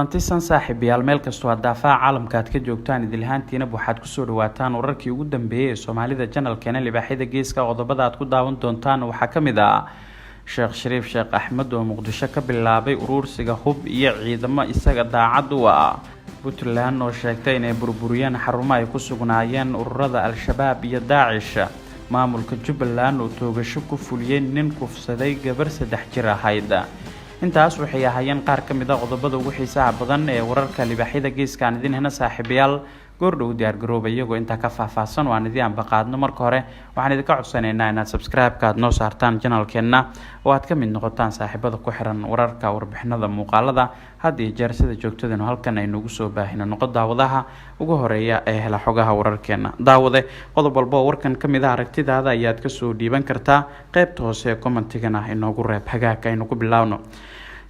kulantisan saaxiibayaal meel kastoo aad daafaca caalamka aad ka joogtaan idilhaantiina waxaad kusoo dhawaataan wararkii ugu dambeeyay ee Soomaalida channelkeena libaaxida geeska qodobada aad ku daawan doontaan waxaa kamid ah Sheekh Shariif Sheekh Axmed oo Muqdisho ka bilaabay urursiga hub iyo ciidamo isaga daacad u ah Puntland oo sheegtay inay burburiyeen xarumo ay ku sugnaayeen ururada Al-Shabaab iyo Daesh maamulka Jubbaland oo toogasho ku fuliyay nin kufsaday gabar 3 jir ahayd intaas waxay ahaayeen qaar ka mid ah qodobada ugu xiisaha badan ee wararka libaaxida geeska aan idin hena saaxiibayaal goordhow diyaar garoobay iyagoo inta ka faahfaahsan waan idin baqaadno marka hore waxaan idin ka codsanaynaa inaad subscribe-ka aad noo saartaan channelkeena oo aad ka mid noqotaan saaxiibada ku xiran wararka warbixinada muuqaalada haddii jeer sida joogtadana halkan ay nagu soo baahino noqon daawadaha ugu horeeya ee hela xogaha wararkeena daawade qodob walba oo warkan ka mid ah aragtidaada ayaad ka soo dhiiban kartaa qaybta hoose ee commentigana inoogu reeb hagaagka aynu ku bilaawno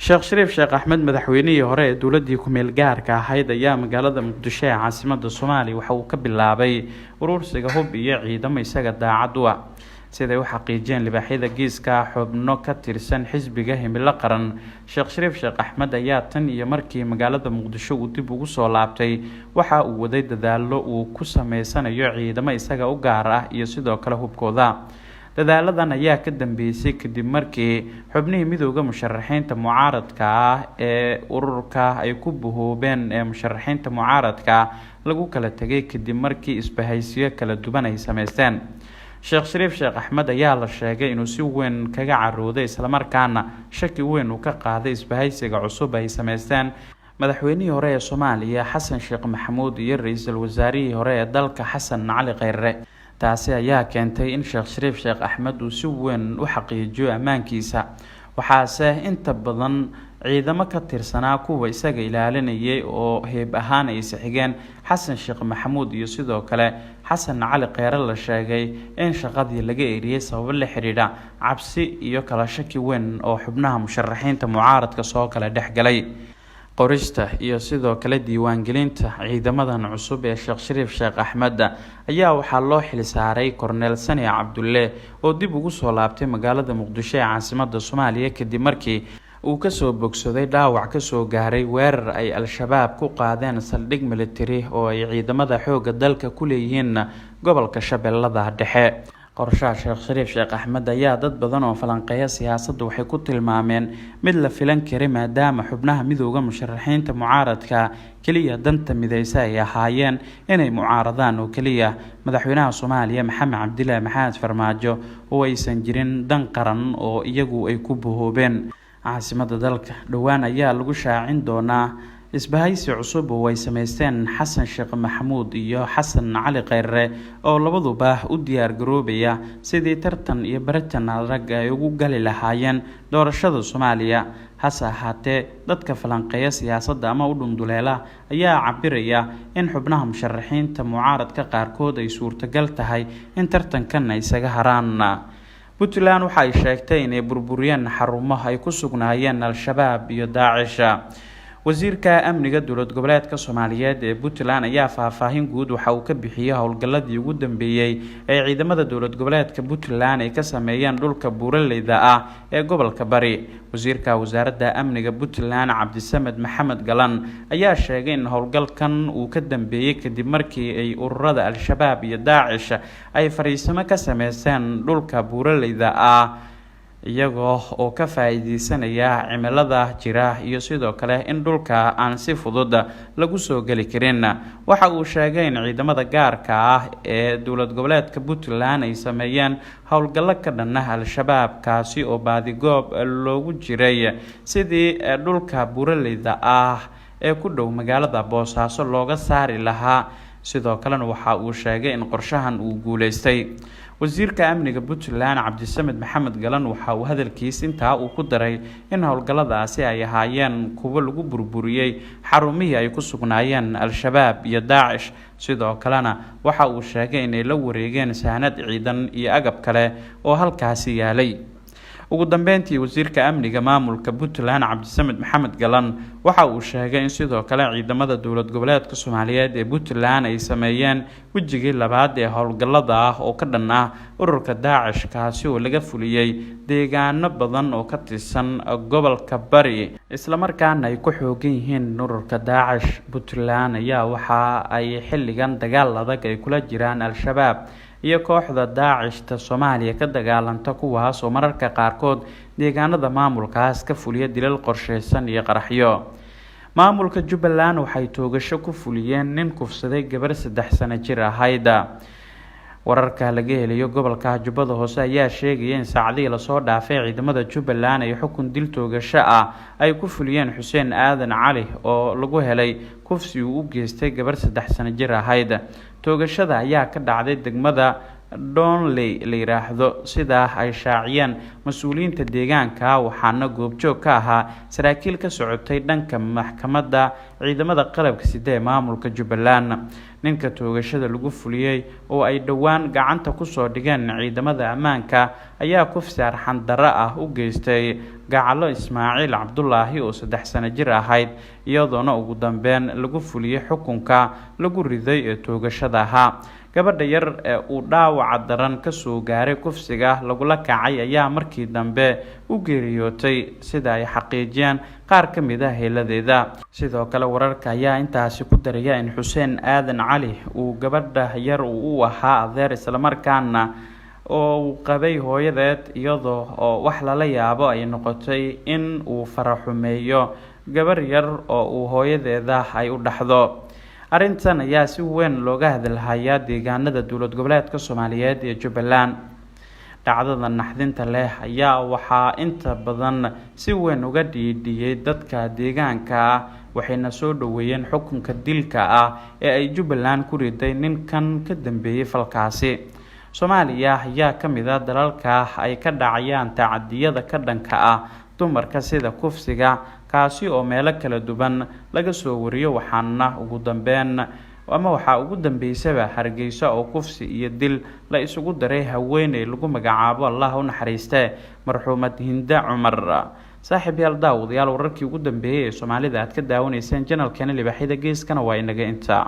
Sheekh Shariif Sheekh Axmed madaxweynihii hore ee dowladii ku meel gaarka ahayd ayaa magaalada Muqdisho ee caasimadda Soomaaliya waxa uu ka bilaabay urursiga hub iyo ciidamo isaga daacad u ah sida ay xaqiijiyeen libaaxida geeska xubno ka tirsan xisbiga himilo qaran Sheekh Shariif Sheekh Axmed ayaa tan iyo markii magaalada Muqdisho uu dib ugu soo laabtay waxa uu waday dadaalo uu ku sameysanayo ciidamo isaga u gaar ah iyo sidoo kale hubkooda dadaaladan ayaa ka dambeysay kadib markii xubnihii midowga musharaxiinta mucaaradka ah ee ururka ay ku buhoobeen ee musharaxiinta mucaaradka lagu kala tagay kadib markii isbahaysiyo kala duwan ay sameysteen Sheekh Shariif Sheekh Axmed ayaa la sheegay inuu si weyn kaga carooday isla markaana shaki weyn uu ka qaaday isbahaysiga cusub ay sameysteen madaxweynihii hore ee Soomaaliya Xasan Sheekh Maxamuud iyo ra'iisul wasaarihii hore ee dalka Xasan Cali Khayre taasi ayaa keentay in Sheekh Shariif Sheekh Axmed uu si weyn u xaqiijiyo amaankiisa waxaase inta badan ciidamo ka tirsanaa kuwa isaga ilaalinayay oo heeb ahaan ay saxigeen Xasan Sheekh Maxamuud iyo sidoo kale Xasan Cali Khayre la sheegay in shaqadii laga eeriyay sabab la xiriira cabsi iyo kala shaki weyn oo xubnaha musharaxiinta mucaaradka soo kala dhexgalay qorista iyo sidoo kale diiwaangelinta ciidamadan cusub ee Sheekh Shariif Sheekh Axmed ayaa waxaa loo xil saaray Korneel Sani Cabdulle oo dib ugu soo laabtay magaalada Muqdisho ee caasimadda Soomaaliya kadib markii uu ka soo bogsaday dhaawac ka soo gaaray weerar ay Al-Shabaab ku qaadeen saldhig military oo ay ciidamada xoogga dalka ku leeyihiin gobolka Shabeellada Dhexe qorshaha Sheekh Shariif Sheekh Axmed ayaa dad badan oo falanqeeya siyaasadda waxay ku tilmaameen mid la filan karay maadaama xubnaha midowga musharaxiinta mucaaradka kaliya danta midaysa ay ahaayeen inay mucaaradaan oo kaliya madaxweynaha Soomaaliya Maxamed Cabdilaahi Maxamed Farmaajo oo aysan jirin dan qaran oo iyagu ay ku buhoobeen caasimadda dalka dhawaan ayaa lagu shaacin doonaa isbahaysi cusub oo ay sameysteen Xasan Sheekh Maxamuud iyo Xasan Cali Khayre oo labaduba u diyaar garoobaya sidii tartan iyo baritaan rag ay ugu gali lahaayeen doorashada Soomaaliya hase ahaatee dadka falanqeeya siyaasadda ama u dhunduleela ayaa cabiraya in xubnaha musharaxiinta mucaaradka qaarkood ay suurtagal tahay in tartankan ay isaga haraan Puntland waxa ay sheegtay inay burburiyeen xarumo ay ku sugnaayeen Al-Shabaab iyo Daesh wasiirka amniga dowlad goboleedka Soomaaliyeed ee Puntland ayaa faahfaahin guud waxa uu ka bixiyay howlgaladii ugu dambeeyay ee ciidamada dowlad goboleedka Puntland ay ka sameeyeen dhulka buuraleyda ah ee gobolka Bari wasiirka wasaaradda amniga Puntland Cabdisamed Maxamed Galan ayaa sheegay in howlgalkan uu ka dambeeyay kadib markii ay ururada Al-Shabaab iyo Daesh ay fariisimo ka sameeyeen dhulka buuraleyda ah iyagoo oo ka faa'iideysanaya cimilada jira iyo sidoo kale in dhulka aan si fudud lagu soo gali karin waxa uu sheegay in ciidamada gaarka ah ee dowlad goboleedka Puntland ay sameeyeen howlgallo ka dhan ah Al-Shabaab kaasi oo baadigoob loogu jiray sidii dhulka buuraleyda ah ee ku dhow magaalada Boosaaso looga saari lahaa sidoo kalena waxa uu sheegay in qorshahan uu guuleystay wasiirka amniga Puntland Cabdisamed Maxamed Galan waxa uu hadalkiisa intaa uu ku daray in howlgalladaasi ay ahaayeen kuwo lagu burburiyay xarumihii ay ku sugnaayeen Al-Shabaab iyo Daesh sidoo kalena waxa uu sheegay inay la wareegeen saanad ciidan iyo agab kale oo halkaasi yaalay ugu dambeyntii wasiirka amniga maamulka Puntland Cabdisamed Maxamed Galan waxa uu sheegay in sidoo kale ciidamada dowlad goboleedka Soomaaliyeed ee Puntland ay sameeyeen wajigii labaad ee howlgallada ah oo ka dhan ah ururka Daesh kaasi oo laga fuliyay deegaano badan oo ka tirsan gobolka Bari isla markaana ay ku xoogan yihiin ururka Daesh. Puntland ayaa waxa ay xilligan dagaal adag ay kula jiraan Al-Shabaab iyo kooxda Daesh-ta Soomaaliya ka dagaalanta kuwaas oo mararka qaarkood deegaanada maamulkaas ka fuliya dilal qorsheysan iyo qaraxyo. maamulka Jubbaland waxay toogasho ku fuliyeen nin kufsaday gabar 3 sano jir ahayd. wararka laga helayo gobolka Jubbada Hoose ayaa sheegaya in saacadii la soo dhaafay ciidamada Jubbaland ay xukun dil toogasho ah ay ku fuliyeen Xuseen Aadan Cali oo lagu helay kufsi uu u geystay gabar 3 sano jir ahayd. toogashada ayaa ka dhacday degmada Donley la yiraahdo sida ay shaaciyeen mas'uuliyiinta deegaanka waxaana goobjoog ka ahaa saraakiil ka socotay dhanka maxkamadda ciidamada qalabka sida ee maamulka Jubbaland. ninka toogashada lagu fuliyay oo ay dhawaan gacanta ku soo dhigeen ciidamada ammaanka ayaa kufsi arxan darro ah u geystay gacalo Ismaaciil Cabdullaahi oo 3 sano jir ahayd iyadoona ugu dambeyn lagu fuliyay xukunka lagu riday ee toogashada ahaa. gabadha yar ee uu dhaawac daran ka soo gaaray kufsiga lagula kacay ayaa markii dambe u geeriyootay sida ay xaqiijiyeen qaar ka mid ah heeladeeda. sidoo kale wararka ayaa intaasi ku daraya in Xuseen Aadan Cali uu gabadha yar u ahaa adeer isla markaana oo qabay hooyadeed iyadoo oo wax lala yaabo ay noqotay in uu faraxumeeyo gabar yar oo uu hooyadeeda ay u dhaxdo. arrintan ayaa si weyn looga hadalhayaa deegaanada dowlad goboleedka Soomaaliyeed ee Jubbaland. dhacdada naxdinta leh ayaa waxaa inta badan si weyn uga dhiidhiyay dadka deegaanka waxayna soo dhaweeyeen xukunka dilka ah ee ay Jubbaland ku riday ninkan ka dambeeyay falkaasi. Soomaaliya ayaa ka mid ah dalalka ay ka dhacayaan tacadiyada ka dhanka ah dumarka sida kufsiga kaasi oo meelo kala duwan laga soo wariyo waxaana ugu dambeysaba Hargeysa oo kufsi iyo dil la isugu daray haweeney lagu magacaabo Allah u naxariistay marxuumad Hinda Cumar. saaxiibayaal daawadayaal wararkii ugu dambeeyay ee Soomaalida aad ka daawanayseen channel-keena Libaaxyada Geeskana waa inaga inta